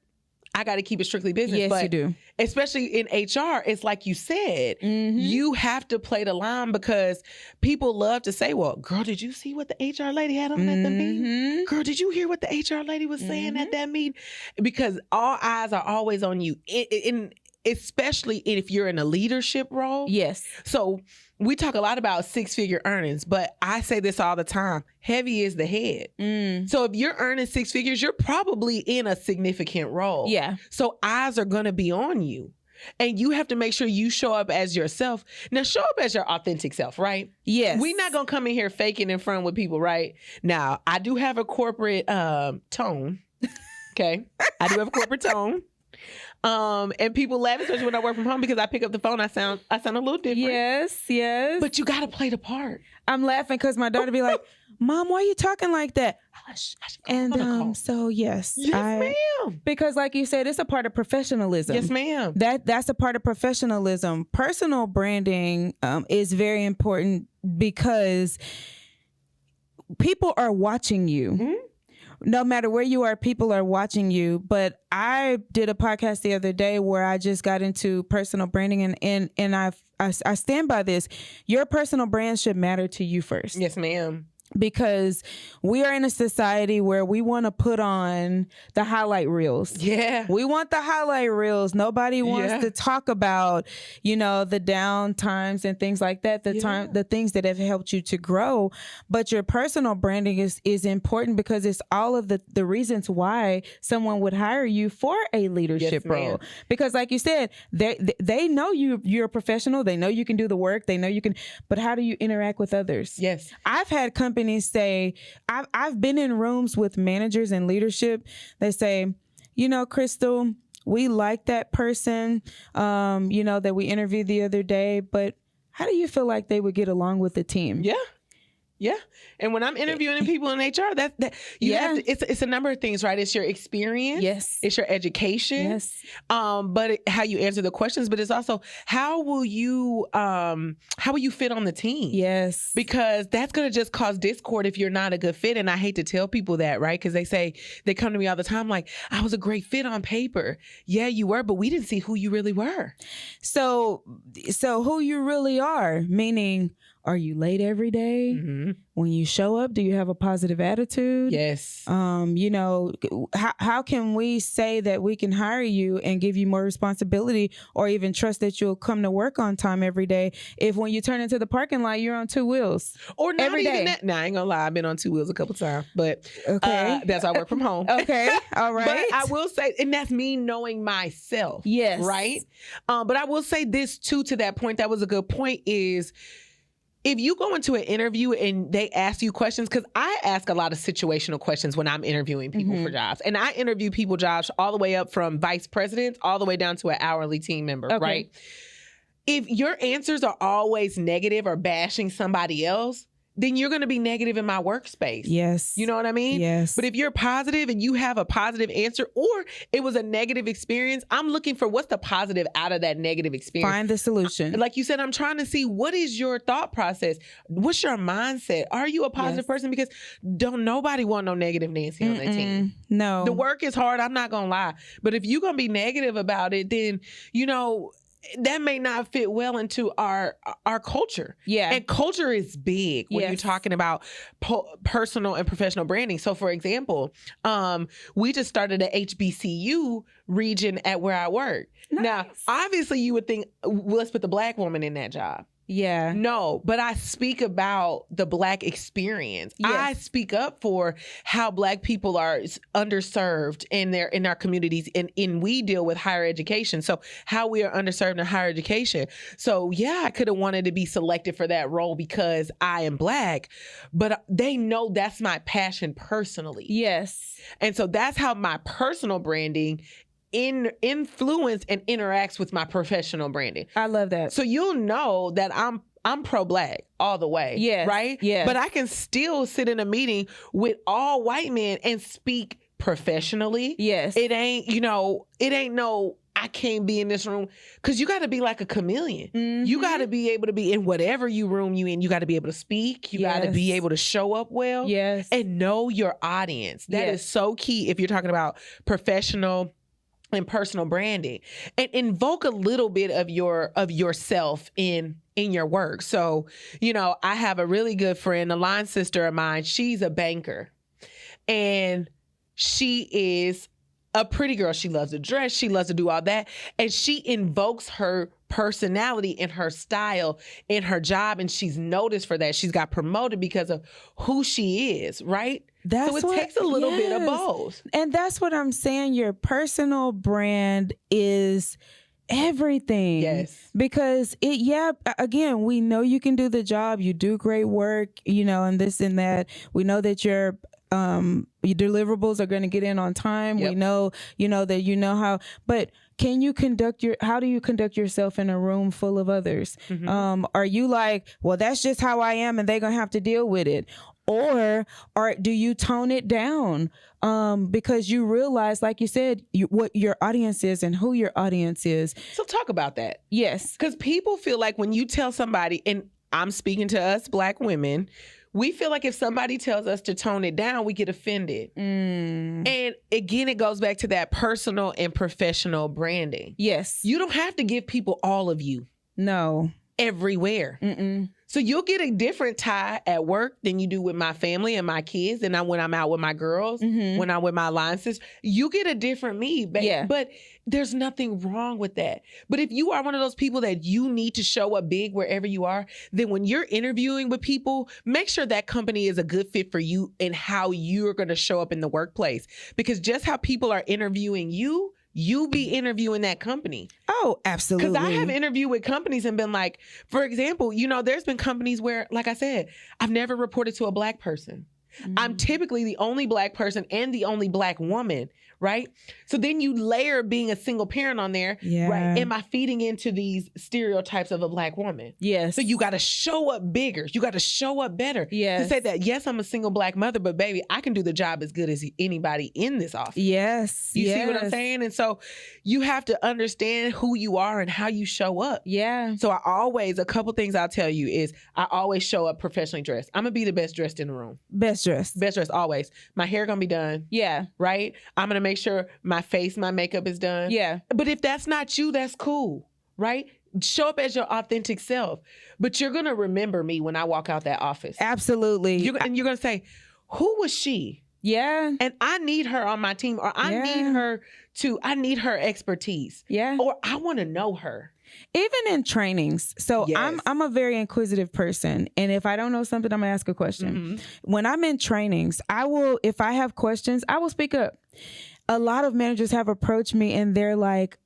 I got to keep it strictly business. Yes, but you do. Especially in HR, it's like you said, you have to play the line, because people love to say, well, girl, did you see what the HR lady had on at the meeting? Girl, did you hear what the HR lady was saying at that meeting? Because all eyes are always on you, especially if you're in a leadership role. Yes. So we talk a lot about 6-figure earnings, but I say this all the time, heavy is the head. So if you're earning 6 figures, you're probably in a significant role. Yeah. So eyes are going to be on you. And you have to make sure you show up as yourself. Now, show up as your authentic self, right? Yes. We're not going to come in here faking in front with people, right? Now, I do have a corporate tone. Okay? I do have a corporate tone. And people laugh, especially when I work from home, because I pick up the phone, I sound a little different. Yes. But you got to play the part. I'm laughing because my daughter be like, Mom, why are you talking like that? Hush. And so yes, ma'am. Because like you said, it's a part of professionalism. Yes, ma'am. That's a part of professionalism. Personal branding is very important because people are watching you. No matter where you are, people are watching you. But I did a podcast the other day where I just got into personal branding, and I stand by this. Your personal brand should matter to you first. Yes, ma'am. Because we are in a society where we want to put on the highlight reels. Yeah. We want the highlight reels. Nobody wants to talk about, the down times and things like that, the things that have helped you to grow. But your personal branding is important because it's all of the reasons why someone would hire you for a leadership role. Because like you said, they know you're a professional. They know you can do the work. They know you can, but how do you interact with others? Yes. I've had companies say, I've been in rooms with managers and leadership that say, Crystal, we like that person, that we interviewed the other day, but how do you feel like they would get along with the team? Yeah. Yeah. And when I'm interviewing people in HR, have to, it's a number of things, right? It's your experience. Yes. It's your education. Yes. But how you answer the questions, but it's also how will you fit on the team? Yes. Because that's going to just cause discord if you're not a good fit. And I hate to tell people that, right? Because they come to me all the time like, I was a great fit on paper. Yeah, you were, but we didn't see who you really were. So who you really are, meaning, are you late every day? Mm-hmm. When you show up, do you have a positive attitude? Yes. How can we say that we can hire you and give you more responsibility or even trust that you'll come to work on time every day if when you turn into the parking lot, you're on two wheels? Or not every even day. that. Nah, I ain't gonna lie. I've been on two wheels a couple times, but that's why I work from home. Okay. All right. But I will say, and that's me knowing myself. Yes. Right? But I will say this too, to that point, that was a good point, is if you go into an interview and they ask you questions, because I ask a lot of situational questions when I'm interviewing people for jobs. And I interview people jobs all the way up from vice presidents all the way down to an hourly team member, right? If your answers are always negative or bashing somebody else, then you're going to be negative in my workspace. Yes. You know what I mean? Yes. But if you're positive and you have a positive answer, or it was a negative experience, I'm looking for what's the positive out of that negative experience. Find the solution. Like you said, I'm trying to see what is your thought process? What's your mindset? Are you a positive person? Because don't nobody want no negative Nancy on their team. No. The work is hard. I'm not going to lie. But if you're going to be negative about it, then, that may not fit well into our culture. Yeah. And culture is big when you're talking about personal and professional branding. So for example, we just started a HBCU region at where I work. Nice. Now, obviously you would think, well, let's put the Black woman in that job. Yeah. No, but I speak about the Black experience. Yes. I speak up for how Black people are underserved in our communities, and we deal with higher education. So how we are underserved in higher education. So yeah, I could have wanted to be selected for that role because I am Black, but they know that's my passion personally. Yes. And so that's how my personal branding influence and interacts with my professional branding. I love that. So you'll know that I'm pro-Black all the way. Yes. Right? Yeah. But I can still sit in a meeting with all white men and speak professionally. Yes. It ain't no, I can't be in this room, because you got to be like a chameleon. Mm-hmm. You got to be able to be in whatever room you in. You got to be able to speak. You got to be able to show up well. Yes. And know your audience. That is so key if you're talking about professional and personal branding, and invoke a little bit of yourself in your work. So, I have a really good friend, a line sister of mine. She's a banker, and she is a pretty girl. She loves to dress. She loves to do all that. And she invokes her personality and her style in her job. And she's noticed for that. She's got promoted because of who she is, right? So it takes a little bit of both. And that's what I'm saying. Your personal brand is everything. Yes. Because again, we know you can do the job. You do great work, and this and that. We know that your deliverables are going to get in on time. Yep. We know, that how, but how do you conduct yourself in a room full of others? Mm-hmm. Are you like, well, that's just how I am and they're going to have to deal with it? Or do you tone it down because you realize, like you said, what your audience is and who your audience is? So talk about that. Yes. Because people feel like when you tell somebody, and I'm speaking to us Black women, we feel like if somebody tells us to tone it down, we get offended. Mm. And again, it goes back to that personal and professional branding. Yes. You don't have to give people all of you. No. everywhere. So you'll get a different tie at work than you do with my family and my kids. And when I'm out with my girls, when I'm with my alliances, you get a different me. But there's nothing wrong with that. But if you are one of those people that you need to show up big wherever you are, then when you're interviewing with people, make sure that company is a good fit for you and how you're going to show up in the workplace. Because just how people are interviewing you be interviewing that company. Oh, absolutely. Because I have interviewed with companies and been like, for example, there's been companies where, like I said, I've never reported to a Black person. I'm typically the only Black person and the only Black woman, right? So then you layer being a single parent on there, right? Am I feeding into these stereotypes of a Black woman? Yes. So you got to show up bigger. You got to show up better. Yes. To say that, yes, I'm a single Black mother, but baby, I can do the job as good as anybody in this office. Yes. You see what I'm saying? And so you have to understand who you are and how you show up. Yeah. So a couple things I'll tell you is I always show up professionally dressed. I'm going to be the best dressed in the room. Best dressed, always. My hair gonna be done. Yeah. Right? I'm gonna make sure my makeup is done. Yeah. But if that's not you, that's cool. Right? Show up as your authentic self. But you're gonna remember me when I walk out that office. Absolutely. And you're gonna say, who was she? Yeah. And I need her on my team, or I need her expertise. Yeah. Or I want to know her. Even in trainings. So I'm a very inquisitive person. And if I don't know something, I'm going to ask a question. When I'm in trainings, if I have questions, I will speak up. A lot of managers have approached me and they're like,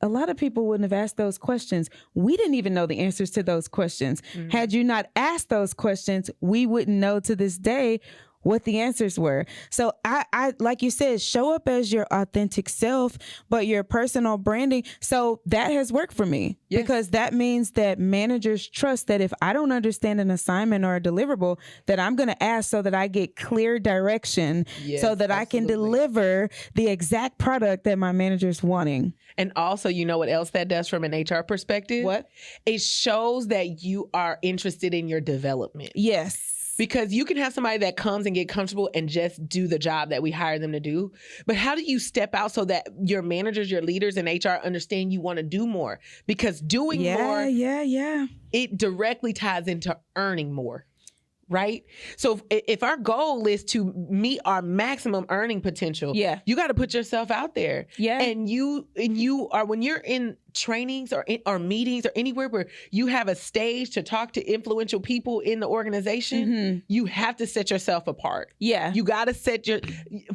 a lot of people wouldn't have asked those questions. We didn't even know the answers to those questions. Had you not asked those questions, we wouldn't know to this day what the answers were. So I like you said, show up as your authentic self, but your personal branding. So that has worked for me because that means that managers trust that if I don't understand an assignment or a deliverable, that I'm going to ask so that I get clear direction so that I can deliver the exact product that my manager's wanting. And also, you know what else that does from an HR perspective? What? It shows that you are interested in your development. Yes. Because you can have somebody that comes and get comfortable and just do the job that we hire them to do. But how do you step out so that your managers, your leaders in HR understand you want to do more? Because doing more, it directly ties into earning more. Right? So if our goal is to meet our maximum earning potential, you got to put yourself out there. Yeah. And you are, when you're in trainings or meetings or anywhere where you have a stage to talk to influential people in the organization, you have to set yourself apart. Yeah. You got to set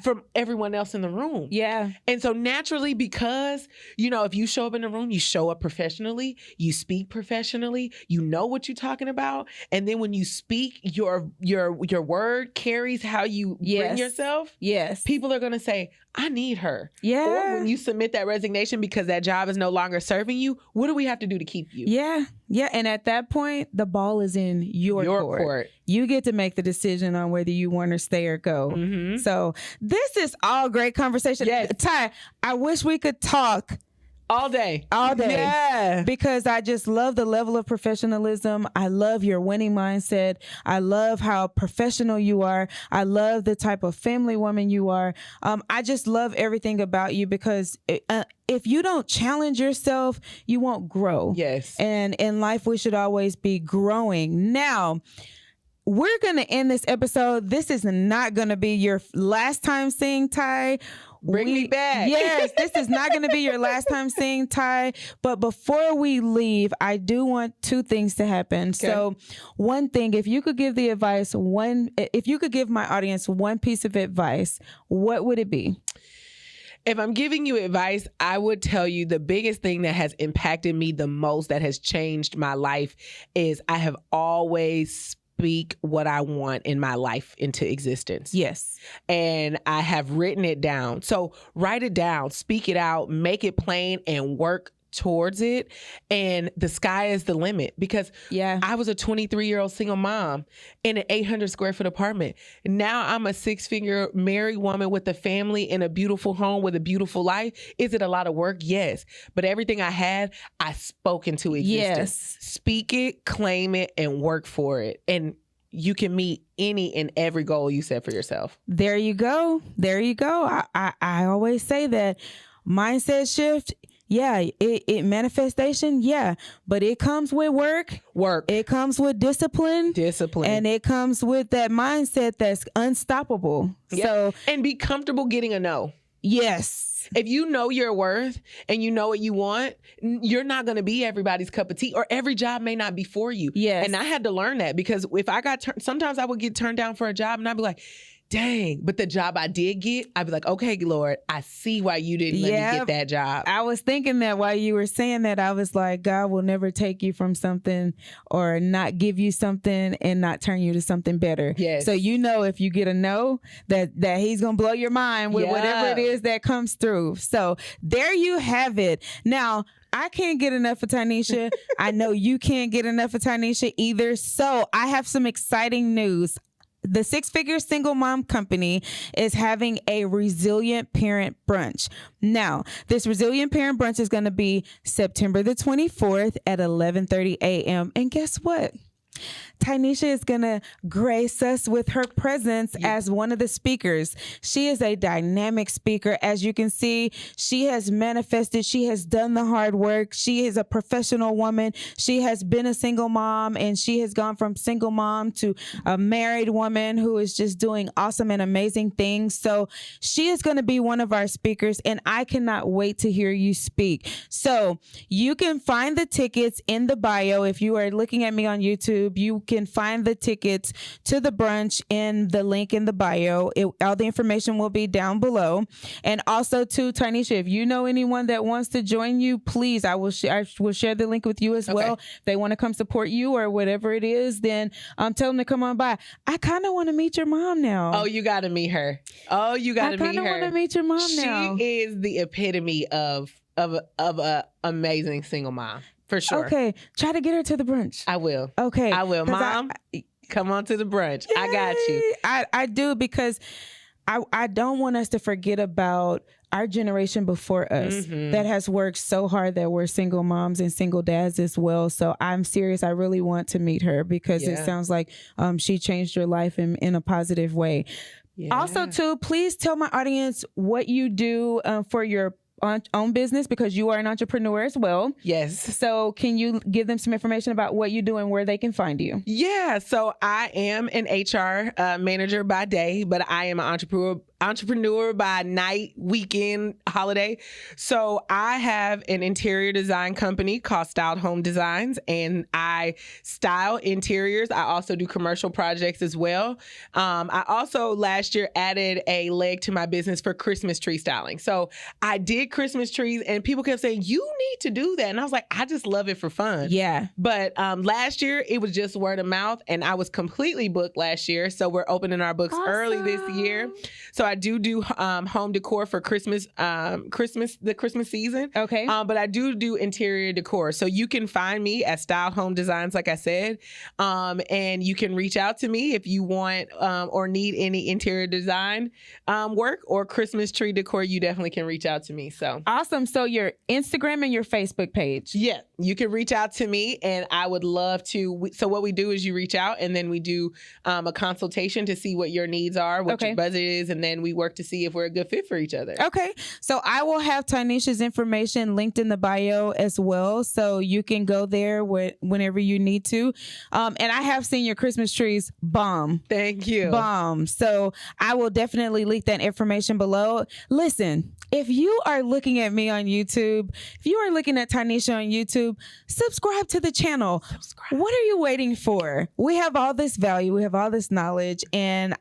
from everyone else in the room. Yeah. And so naturally, because, if you show up in the room, you show up professionally, you speak professionally, you know what you're talking about. And then when you speak, your word carries how you bring yourself. Yes. People are going to say, I need her. Yeah. Or when you submit that resignation because that job is no longer serving you, what do we have to do to keep you? Yeah. Yeah. And at that point, the ball is in your court. You get to make the decision on whether you want to stay or go. So this is all great conversation. Yes. Ty, I wish we could talk all day. Yeah. Because I just love the level of professionalism. I love your winning mindset. I love how professional you are. I love the type of family woman you are. I just love everything about you because if you don't challenge yourself, you won't grow. Yes. And in life, we should always be growing. Now, we're going to end this episode. This is not going to be your last time seeing Ty. Bring me back. Yes, this is not going to be your last time seeing Ty. But before we leave, I do want two things to happen. Okay. So one thing, if you could give my audience one piece of advice, what would it be? If I'm giving you advice, I would tell you the biggest thing that has impacted me the most, that has changed my life, is I have always speak what I want in my life into existence. Yes. And I have written it down. So write it down, speak it out, make it plain, and work towards it. And the sky is the limit, because I was a 23-year-old single mom in an 800 square foot apartment. Now I'm a 6-figure married woman with a family in a beautiful home with a beautiful life. Is it a lot of work? Yes. But everything I had, I spoke into existence. Yes. Speak it, claim it, and work for it. And you can meet any and every goal you set for yourself. There you go. There you go. I always say that mindset shift Yeah, it manifestation, yeah, but it comes with work. It comes with discipline, and it comes with that mindset that's unstoppable. Yep. So, and be comfortable getting a no. Yes. If you know your worth and you know what you want, you're not going to be everybody's cup of tea, or every job may not be for you. Yes. And I had to learn that, because if I got sometimes I would get turned down for a job and I'd be like, dang, but the job I did get, I'd be like, okay, Lord, I see why you didn't let me get that job. I was thinking that while you were saying that, I was like, God will never take you from something or not give you something and not turn you to something better. Yes. So if you get a no, that he's going to blow your mind with whatever it is that comes through. So there you have it. Now, I can't get enough of Tynesha. I know you can't get enough of Tynesha either. So I have some exciting news. The Six Figure Single Mom Company is having a Resilient Parent Brunch. Now, this Resilient Parent Brunch is going to be September the 24th at 11:30 a.m. And guess what? Tynesha is going to grace us with her presence as one of the speakers. She is a dynamic speaker. As you can see, she has manifested. She has done the hard work. She is a professional woman. She has been a single mom, and she has gone from single mom to a married woman who is just doing awesome and amazing things. So she is going to be one of our speakers, and I cannot wait to hear you speak. So you can find the tickets in the bio. If you are looking at me on YouTube, you can find the tickets to the brunch in the link in the bio. All the information will be down below. And also to Tynesha, if you know anyone that wants to join you, please, I will share the link with you as well. If they want to come support you or whatever it is, then tell them to come on by. I kind of want to meet your mom now. Oh, you got to meet her. I kind of want to meet your mom now. She is the epitome of a amazing single mom. For sure. Okay. Try to get her to the brunch. I will. Okay. I will. Mom, come on to the brunch. Yay! I got you. I do, because I don't want us to forget about our generation before us that has worked so hard, that we're single moms and single dads as well. So I'm serious. I really want to meet her, because it sounds like she changed your life in a positive way. Yeah. Also, too, please tell my audience what you do for your own business, because you are an entrepreneur as well. Yes. So can you give them some information about what you do and where they can find you? Yeah. So I am an HR manager by day, but I am an entrepreneur by night, weekend, holiday. So I have an interior design company called Styled Home Designs, and I style interiors. I also do commercial projects as well. I also last year added a leg to my business for Christmas tree styling. So I did Christmas trees, and people kept saying, you need to do that. And I was like, I just love it for fun. Yeah. But last year it was just word of mouth, and I was completely booked last year. So we're opening our books early this year. So I do home decor for Christmas, the Christmas season. Okay. But I do interior decor. So you can find me at Styled Home Designs, like I said. And you can reach out to me if you want or need any interior design work or Christmas tree decor. You definitely can reach out to me. So awesome. So your Instagram and your Facebook page. Yeah, you can reach out to me, and I would love to. So what we do is you reach out, and then we do a consultation to see what your needs are, what your budget is, and then we work to see if we're a good fit for each other. Okay. So I will have Tynesha's information linked in the bio as well, so you can go there whenever you need to. And I have seen your Christmas trees bomb. Thank you. Bomb. So I will definitely link that information below. Listen, if you are looking at me on YouTube, if you are looking at Tynesha on YouTube, subscribe to the channel. What are you waiting for? We have all this value. We have all this knowledge. And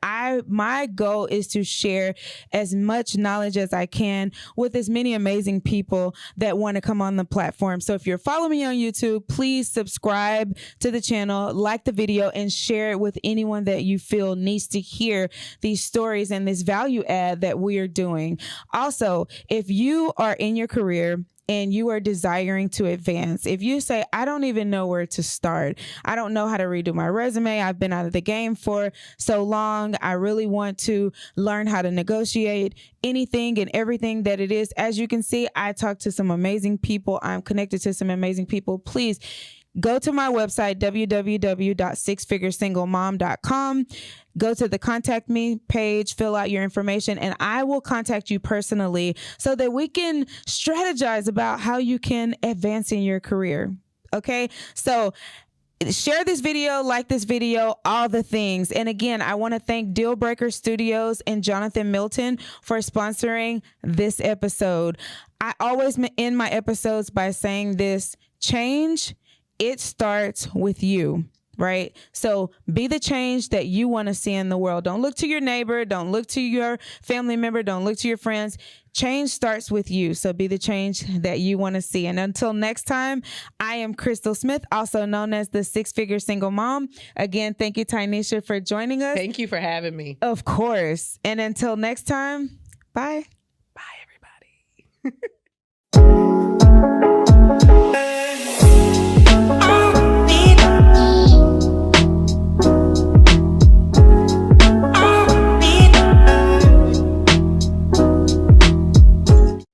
my goal is to share as much knowledge as I can with as many amazing people that want to come on the platform. So if you're following me on YouTube, please subscribe to the channel, like the video, and share it with anyone that you feel needs to hear these stories and this value add that we are doing. Also, if you are in your career and you are desiring to advance, if you say, I don't even know where to start, I don't know how to redo my resume, I've been out of the game for so long, I really want to learn how to negotiate anything and everything that it is. As you can see, I talk to some amazing people. I'm connected to some amazing people. Please go to my website, www.sixfiguresinglemom.com. Go to the contact me page, fill out your information, and I will contact you personally so that we can strategize about how you can advance in your career. Okay? So share this video, like this video, all the things. And again, I want to thank Deal Breaker Studios and Jonathan Milton for sponsoring this episode. I always end my episodes by saying this: change, it starts with you. Right? So be the change that you want to see in the world. Don't look to your neighbor. Don't look to your family member. Don't look to your friends. Change starts with you. So be the change that you want to see. And until next time, I am Crystal Smith, also known as the Six-Figure Single Mom. Again, thank you, Tynesha, for joining us. Thank you for having me. Of course. And until next time, bye. Bye, everybody.